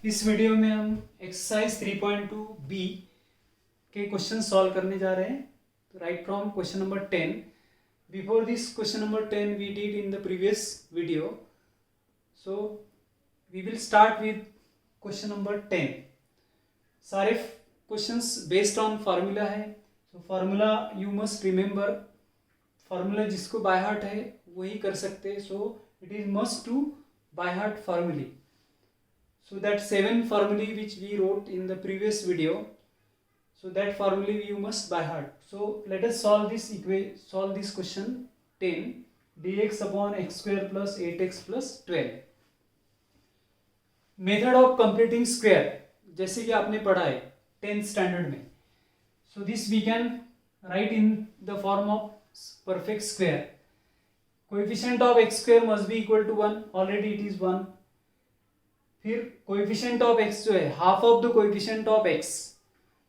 इस वीडियो में हम एक्सरसाइज 3.2 बी के क्वेश्चन सॉल्व करने जा रहे हैं. तो right from question number 10. Before this question number 10 we did in the previous video. So we will start with question number 10. सारे क्वेश्चंस बेस्ड ऑन फार्मूला है. So formula you must remember. Formula जिसको by heart है वही कर सकते हैं. So it is must to by heart फार्मूले. So that 7 formulae which we wrote in the previous video, so that formulae you must by heart. So let us solve this question 10 dx upon x square plus 8x plus 12. Method of completing square जैसे कि आपने पढ़ा है 10th standard में. So this we can write in the form of perfect square. Coefficient of x square must be equal to 1. Already it is 1. फिर coefficient of x जो है half of the coefficient of x.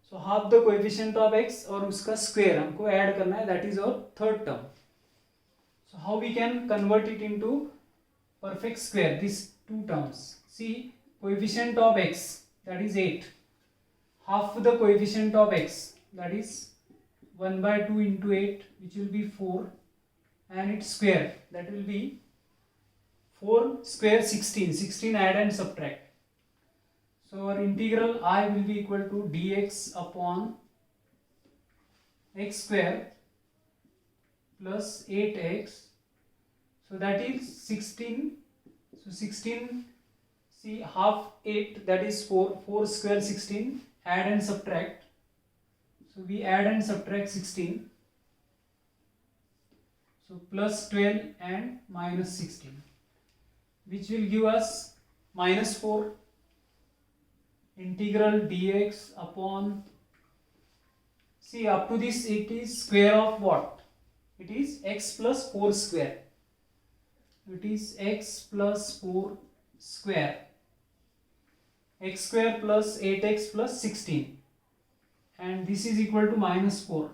So half the coefficient of x और उसका square हमको add करना है. That is our third term. So how we can convert it into perfect square this two terms. See coefficient of x that is 8. Half the coefficient of x that is 1/2 into 8 which will be 4 and its square that will be 4 square 16 add and subtract. So our integral I will be equal to dx upon x square plus 8x. So that is 16. So 16, see half 8 that is 4 square 16 add and subtract. So we add and subtract 16. So plus 12 and minus 16. Which will give us minus 4 integral dx upon, see up to this it is square of what? It is x plus 4 square. It is x plus 4 square. X square plus 8x plus 16. And this is equal to minus 4.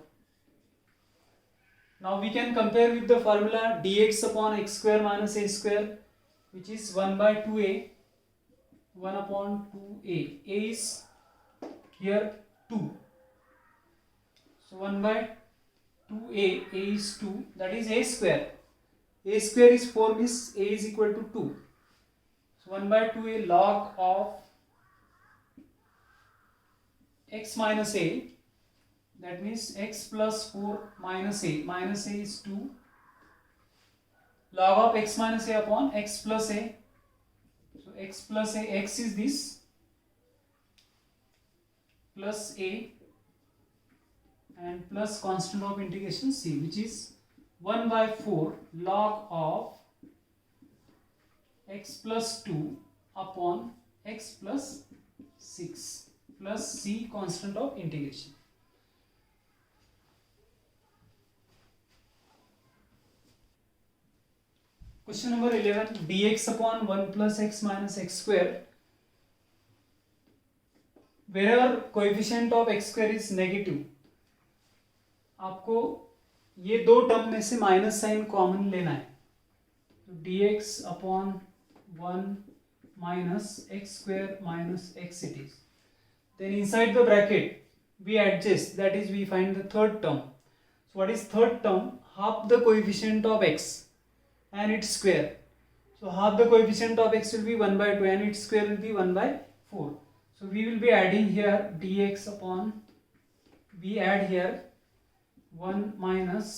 Now we can compare with the formula dx upon x square minus a square, which is 1/2a, 1 upon 2a. A is here 2. So 1/2a, a is 2, that is a square. A square is 4 means a is equal to 2. So 1/2a log of x minus a, that means x plus 4 minus a. Minus a is 2. Log of x minus a upon x plus a. So x plus a, x is this, plus a and plus constant of integration c, which is 1/4 log of x plus 2 upon x plus 6 plus c constant of integration. Question number 11 dx upon 1 plus x minus x square. Wherever coefficient of x square is negative, आपको ये दो term में से minus sign common लेना है. तो dx upon 1 minus x square minus x it is. Then inside the bracket we adjust, that is we find the third term. So what is third term? Half the coefficient of x and its square. So half the coefficient of x will be 1/2 and its square will be 1/4. So we will be adding here dx upon, we add here 1 minus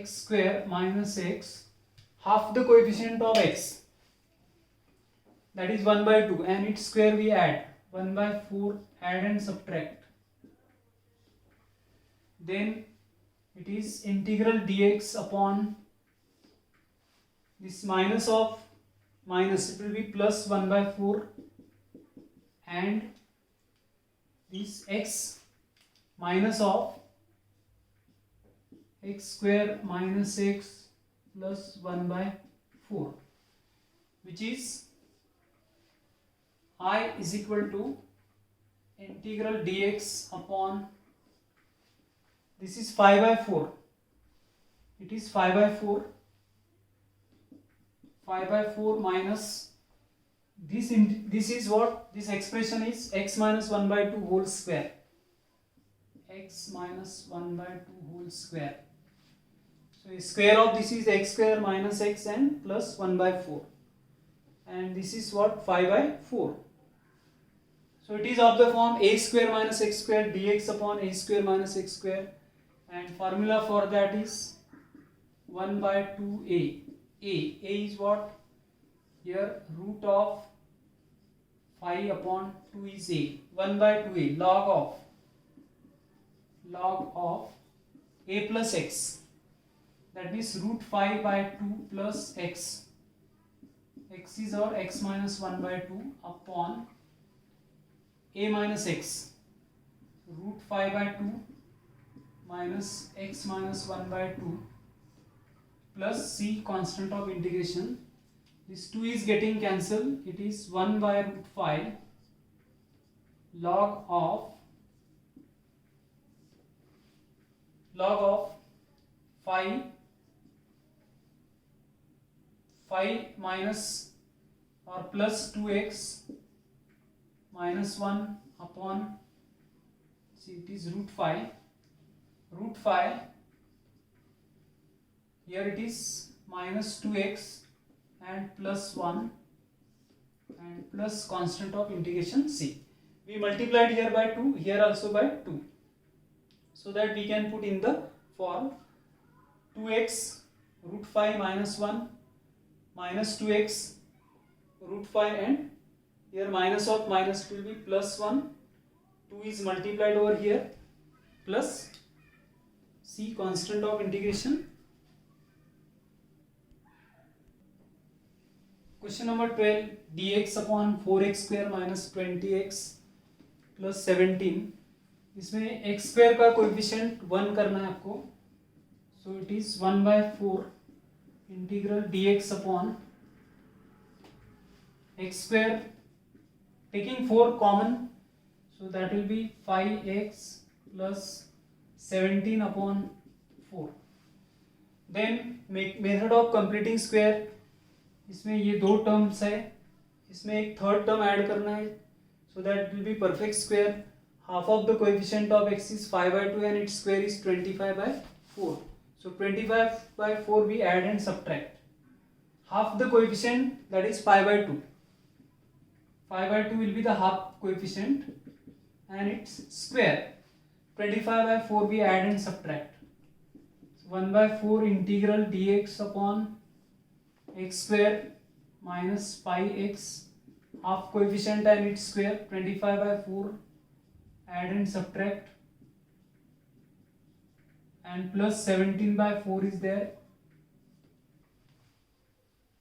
x square minus x, half the coefficient of x that is 1/2 and its square we add 1/4, add and subtract. Then it is integral dx upon this minus of minus, it will be plus 1/4 and this x minus of x square minus x plus 1/4, which is I is equal to integral dx upon, this is 5/4, it is 5/4 minus this is what this expression is, x minus 1 by 2 whole square, x minus 1 by 2 whole square. So square of this is x square minus x and plus 1 by 4, and this is what 5 by 4. So it is of the form a square minus x square dx upon a square minus x square, and formula for that is 1 by 2a. A is what? Here root of 5 upon 2 is a. 1 by 2a log of a plus x. That means root 5 by 2 plus x. X is our x minus 1 by 2 upon a minus x. Root 5 by 2 minus x minus 1 by 2 plus c constant of integration. This 2 is getting cancelled. It is 1 by root 5 log of 5 minus or plus 2x minus 1 upon, see it is root 5 here it is minus 2x and plus 1 and plus constant of integration c. We multiplied here by 2, here also by 2, so that we can put in the form 2x root 5 minus 1 minus 2x root 5, and here minus of minus will be plus 1, 2 is multiplied over here plus c constant of integration. Question number 12, dx upon 4x square minus 20x plus 17. इसमें x square का coefficient 1 करना है आपको. So it is 1 by 4 integral dx upon x square, taking 4 common, so that will be 5x plus 17 upon 4. Then method of completing square. इसमें ये दो terms है, इसमें एक थर्ड टर्म ऐड करना है, so that it will be perfect square. Half of the coefficient of x is 5 by 2 and its square is 25 by 4. So 25 by 4 we add and subtract. Half the coefficient, that is 5 by 2. 5 by 2 will be the half coefficient and its square. 25 by 4 we add and subtract. So 1 by 4 integral dx upon x square minus 5x, half coefficient and its square, 25 by 4 add and subtract, and plus 17 by 4 is there.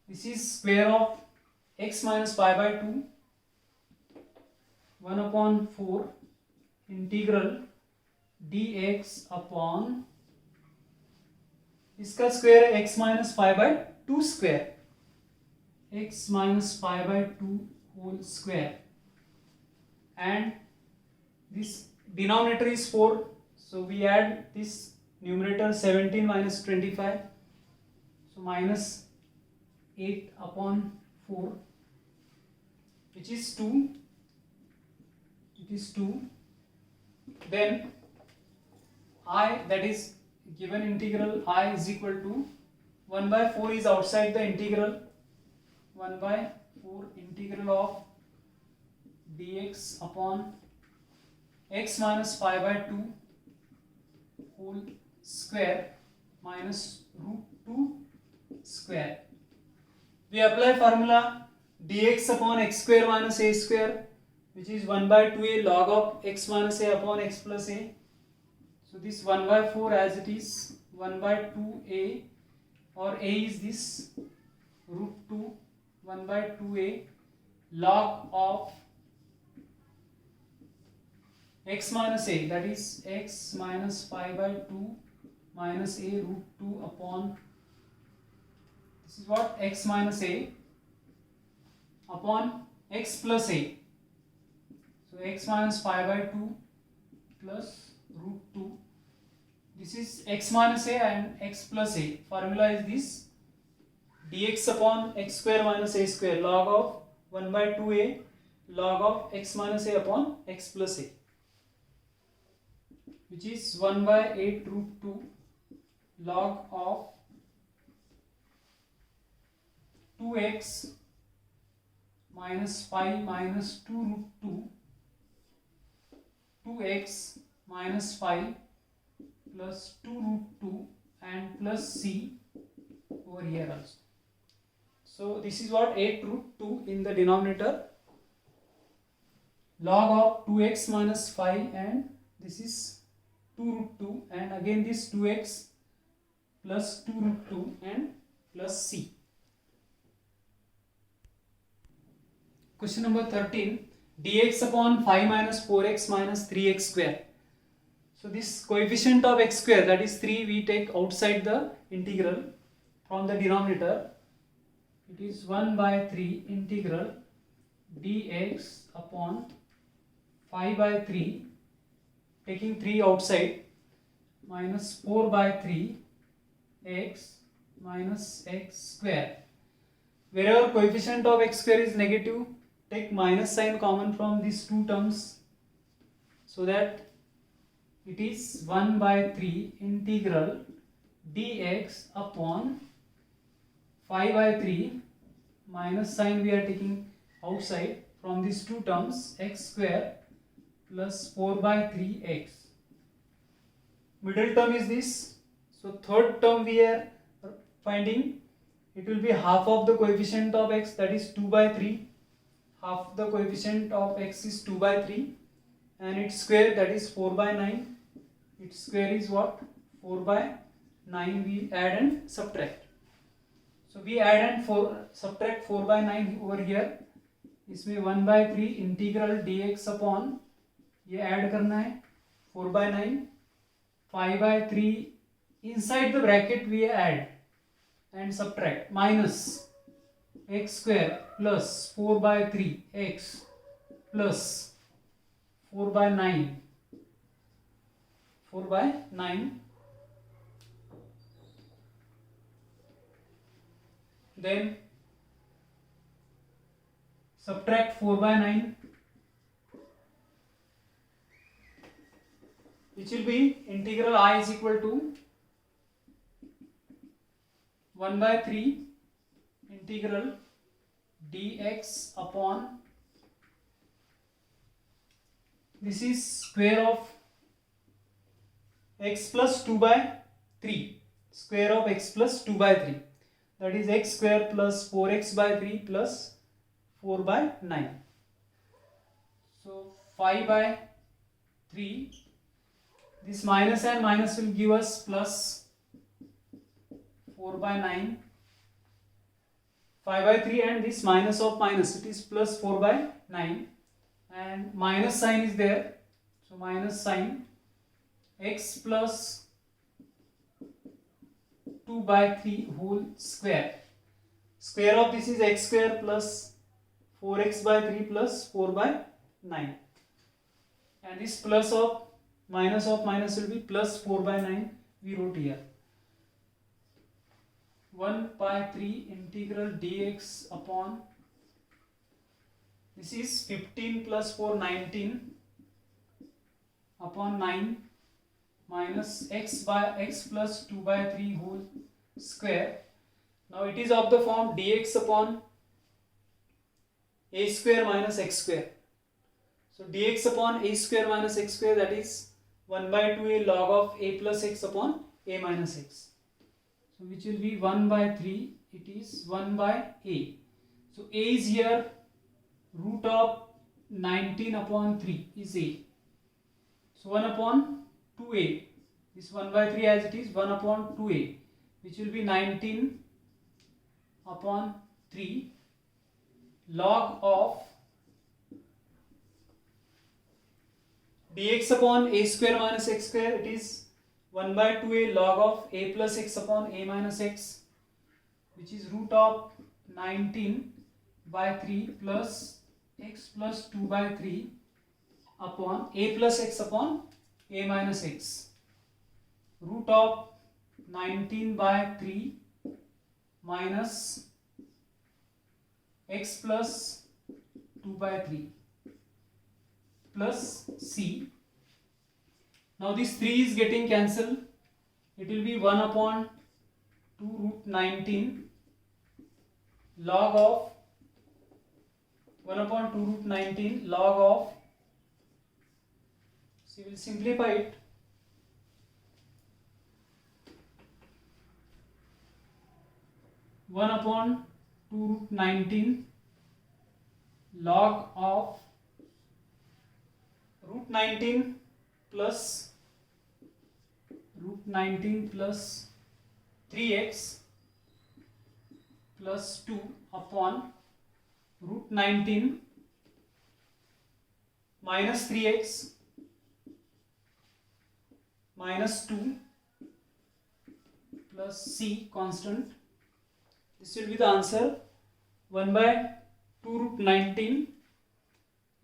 This is square of x minus 5 by 2, 1 upon 4 integral dx upon, इसका square है x minus 5 by 2 square, x minus 5 by 2 whole square, and this denominator is 4, so we add this numerator 17 minus 25, so minus 8 upon 4, which is 2, it is 2. Then I, that is given integral I is equal to 1 by 4 is outside the integral, 1 by 4 integral of dx upon x minus 5 by 2 whole square minus root 2 square. We apply formula dx upon x square minus a square, which is 1 by 2a log of x minus a upon x plus a. So this 1 by 4 as it is 1 by 2a, or a is this root 2, 1 by 2a log of x minus a, that is x minus 5 by 2 minus a root 2 upon, this is what, x minus a upon x plus a. So x minus 5 by 2 plus root 2. This is x minus a and x plus a. Formula is this: dx upon x square minus a square log of 1 by 2a log of x minus a upon x plus a, which is 1 by 8 root 2 log of 2x minus 5 minus 2 root 2 2x minus 5 plus 2 root 2 and plus c over here also. So this is what 8 root 2 in the denominator, log of 2x minus 5, and this is 2 root 2, and again this 2x plus 2 root 2 and plus c. Question number 13, dx upon 5 minus 4x minus 3x square. So this coefficient of x square, that is 3, we take outside the integral from the denominator. It is 1 by 3 integral dx upon 5 by 3, taking 3 outside, minus 4 by 3 x minus x square. Wherever coefficient of x square is negative, take minus sign common from these two terms, so that it is 1 by 3 integral dx upon 5 by 3, minus sign we are taking outside from these two terms, x square plus 4 by 3x. Middle term is this, so third term we are finding, it will be half of the coefficient of x, that is 2 by 3. Half the coefficient of x is 2 by 3, and its square, that is 4 by 9. Its square is what? 4 by 9. We add and subtract. So we add and subtract 4 by 9 over here. इसमें 1 by 3 integral dx upon ये add करना है 4 by 9, 5 by 3 inside the bracket we add and subtract, minus x square plus 4 by 3 x plus 4 by 9, 4 by 9, then subtract 4 by 9, which will be integral I is equal to 1 by 3 integral dx upon, this is square of x plus 2 by 3, square of x plus 2 by 3, that is x square plus 4x by 3 plus 4 by 9. So 5 by 3, this minus and minus will give us plus 4 by 9, 5 by 3, and this minus of minus, it is plus 4 by 9, and minus sign is there, so minus sign, x plus 2 by 3 whole square. Square of this is x square plus 4x by 3 plus 4 by 9, and this plus of minus will be plus 4 by 9, we wrote here. 1 by 3 integral dx upon, this is 15 plus 4, 19 upon 9 minus x plus 2 by 3 whole square. Now it is of the form dx upon a square minus x square. So dx upon a square minus x square, that is 1 by 2a log of a plus x upon a minus x. So which will be 1 by 3, it is 1 by a. So a is here, root of 19 upon 3 is a. So 1 upon 2a, this 1 by 3 as it is 1 upon 2a, which will be 19 upon 3 log of dx upon a square minus x square, it is 1 by 2a log of a plus x upon a minus x, which is root of 19 by 3 plus x plus 2 by 3 upon a plus x upon a minus x, root of 19 by 3 minus x plus 2 by 3 plus c. Now this 3 is getting cancelled. It will be 1 upon 2 root 19 log of 1 upon 2 root 19 log of, so we will simplify it. One upon 2 root 19 log of root 19 plus 3x plus 2 upon root 19 minus 3x minus 2 plus c constant. This will be the answer. 1 by 2 root 19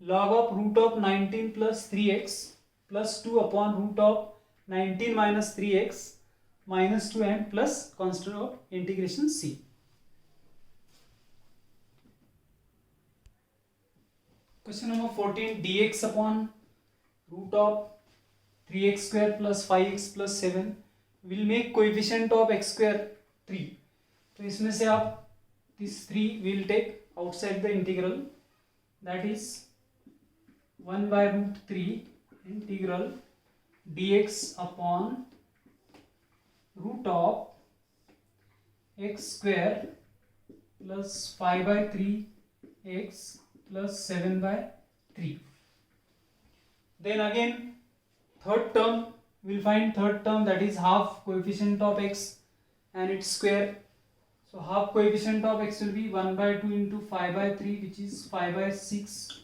log of root of 19 plus 3x plus 2 upon root of 19 minus 3x minus 2 and plus constant of integration c. Question number 14, dx upon root of 3x square plus 5x plus 7 will make coefficient of x square 3. तो इसमें से आप this 3 will take outside the integral, that is 1 by root 3 integral dx upon root of x square plus 5 by 3 x plus 7 by 3. Then again third term, we will find third term, that is half coefficient of x and its square. So half coefficient of x will be 1 by 2 into 5 by 3, which is 5 by 6,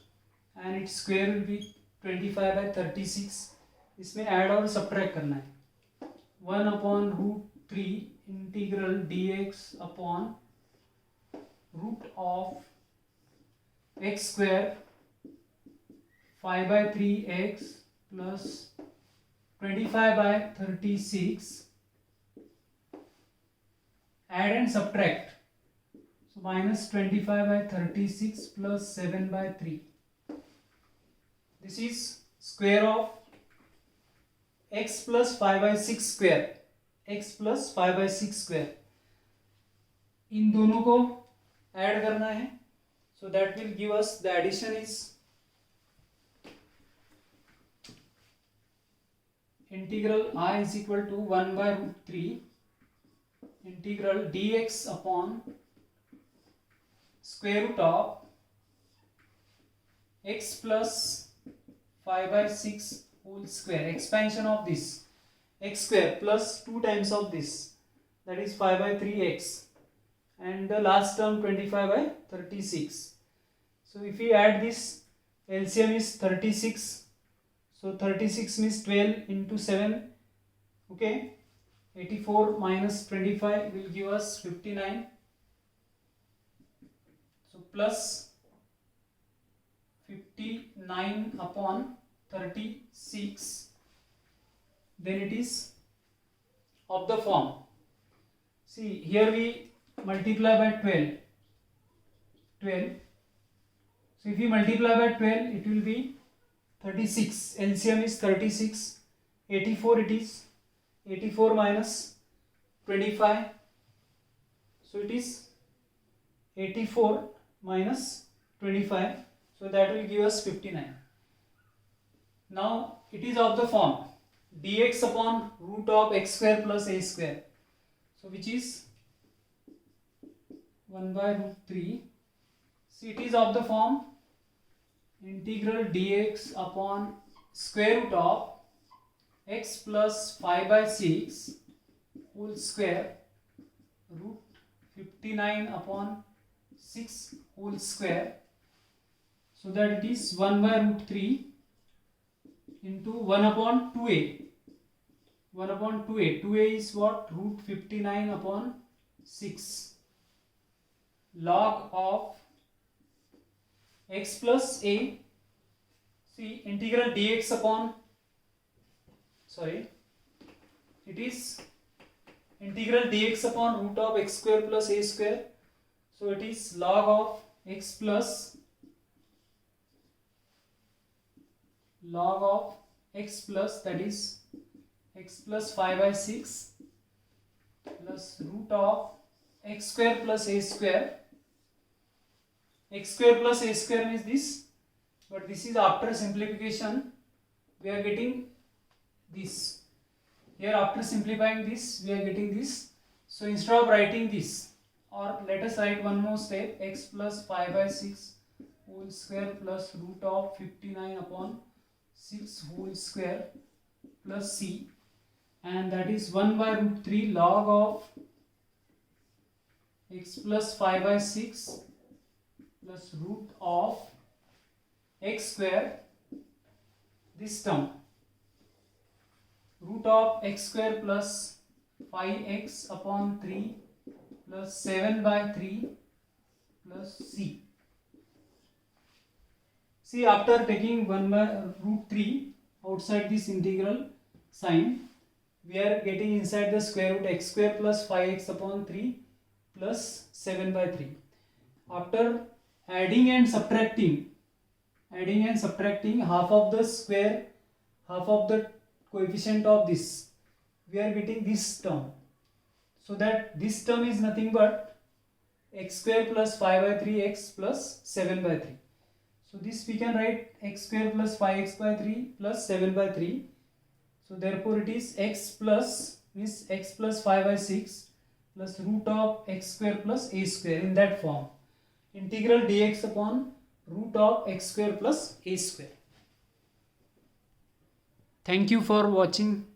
and its square will be 25 by 36. इसमें add और subtract करना है. 1 upon root 3 integral dx upon root of x square 5 by 3x plus 25 by 36. Add and subtract. So minus 25 by 36 plus 7 by 3. This is square of x plus 5 by 6 square. x plus 5 by 6 square. इन दोनों को add करना है. So that will give us, the addition is integral I is equal to 1 by root 3 integral dx upon square root of x plus 5 by 6 whole square, expansion of this x square plus 2 times of this, that is 5 by 3x, and the last term 25 by 36. So if we add this, LCM is 36. So 36 means 12 into 7. Okay. 84 minus 25 will give us 59. So plus 59 upon 36. Then it is of the form. See, here we multiply by 12. 12. So if you multiply by 12, it will be 36. LCM is 36. 84 it is. 84 minus 25. So it is 84 minus 25. So that will give us 59. Now it is of the form dx upon root of x square plus a square. So which is 1 by root 3. See, it is of the form integral dx upon square root of x plus 5 by 6 whole square root 59 upon 6 whole square. So that it is 1 by root 3 into 1 upon 2a. 1 upon 2a. 2a is what? Root 59 upon 6 log of x plus a. See, integral dx upon, it is integral dx upon root of x square plus a square. So it is log of x plus log of x plus, that is x plus 5 by 6 plus root of x square plus a square. X square plus a square means this, but this is after simplification we are getting this. Here after simplifying this we are getting this. So instead of writing this, or let us write one more step, x plus 5 by 6 whole square plus root of 59 upon 6 whole square plus c, and that is 1 by root 3 log of x plus 5 by 6 plus root of x square, this term, root of x square plus 5x upon 3 plus 7 by 3 plus c. See, after taking 1 by root 3 outside this integral sign, we are getting inside the square root x square plus 5x upon 3 plus 7 by 3. After adding and subtracting half of the square, half of the coefficient of this, we are getting this term. So that this term is nothing but x square plus 5 by 3 x plus 7 by 3. So this we can write x square plus 5x by 3 plus 7 by 3. So therefore it is x plus, means x plus 5 by 6 plus root of x square plus a square, in that form. Integral dx upon root of x square plus a square. Thank you for watching.